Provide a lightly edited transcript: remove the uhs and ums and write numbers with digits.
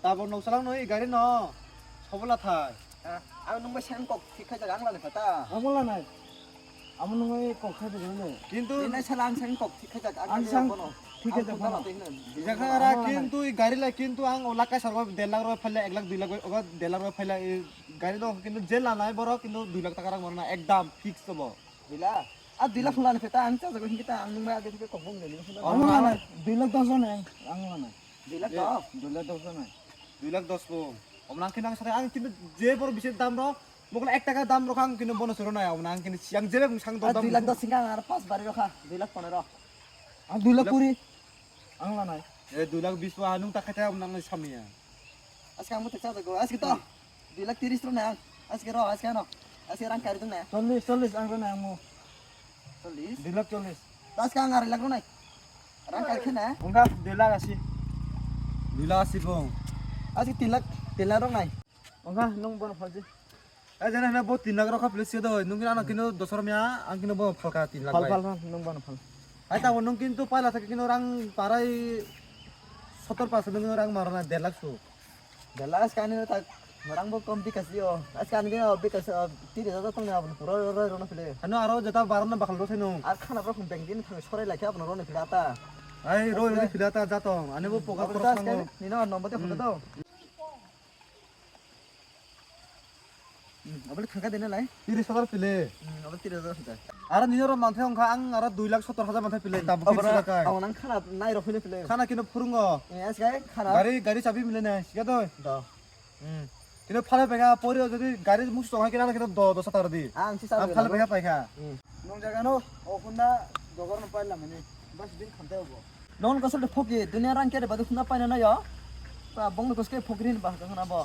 তারপর নৌসালাম নই গাড়ি ন সবলা থাই আমি নংবাই সেন কক ঠিক খাই জাগাং লানে কথা আমলা নাই আমন নই কখাই দেগনে কিন্তু দিনাই সালা আং সেন কক ঠিক খাই জাগাং আং sang ঠিক আছে বনো জায়গারা কিন্তু এই গাড়ি লাই কিন্তু আং ওলাকা সরবা 1.5 লাখ টাকা ফাইলে 1 লাখ 2 লাখ ওগা 1.5 লাখ টাকা ফাইলে এই গাড়ি তো কিন্তু জেল না নাই বড় কিন্তু 2 লাখ টাকা রাখ মরনা একদম ফিক্স হব দিলা আর 2 লাখ লানে ফেতা আং চা জাগো হিতা আং নংবাই আগে থেকে কক বং গেলি আমলা নাই 2 লাখ 10 নাই আমলা নাই 2 লাখ 2 লাখ 10 নাই 2 লাখ 10 কম আমনা কিনা সাথে আং কিন্তু যে বড় বিশেষ দাম র মগলা 1 টাকা দাম রখাং কিন্তু বোনাস র নাই আমনা কিন্তু সিং জেবে সাং দাম 2 লাখ 10 সিঙ্গা আর 5 বারি রাখা 2 লাখ 15 আর 2 লাখ 20 আমলা নাই এ 2 লাখ 20 পা আনুং টাকাতে আমনা সামিয়া আজকে আমি তো চা জাগো আজকে তো 2 লাখ 30 র না আজকে র আজকে না আজকে রাং কারি তো না 40 আঙ্গ নাই আমো 40 2 লাখ 40 আজকে আং আর লাগলো নাই রাং কারি খেনা ওঙ্গা 2 লাখ 80 2 লাখ 80 কম আজকে 3 লাখ রং নাই ওঙ্গা নং বন ফাজি এ জানা না বহুত 3 লাখ রাখা প্লেস দো নুং কিনা কিন্তু 10 মিয়া আং কিন্তু বহুত ফালকা 3 লাখ ফাল বাই ফাল নং বন ফাল আই তা নুং কিন্তু পাইলা থাকে কিন্তু রাং পারাই 70% নুং রাং মারনা 1.5 লাখ সু Dala sekarang ini tak orang bu kom bikas yo. Sekarang ini bikas tidak ada tuh nih abang pura rona pilih. আনো আরো যেটা বারনা বাখাল রছে নো আর খানা বড় কোন ব্যাংক দিন থাকি সরাই লাখে আপনার রনে ফিরে আতা আই রই রই ফিলাতা যাতো আনেবো পোকা আপনার করছ আজকে নি না নম্বর দিয়ে ফটো দাও আপনি থাকা দিনে লাই 30,000 ফিলে আপনি 30,000 ফিটা আর নিজের মানথে অংখা আং আর 2,70,000 মানথে ফিলে দাম কি আবার লাগাই আওনাং খানা নাই রফিলে ফিলে খানা কিন্তু ফুরুঙ্গ আজকে খানা গাড়ি চাবি মিলে না শিখা দই দাও কিন্তু ফালে পেগা পরে যদি গাড়ি মুখ সহায় কিনা কিন্তু 10 টাকা দি আং সি আর সাবে ফালে পেগা পাইখা নং জাগানো ওকুন্ডা জগর ন পাইলা মানে বাস দিন খানতে হবো non kasal de foki dunia rang kere badu khuna paina na yo pa bong ko ske fokrin ba kana ba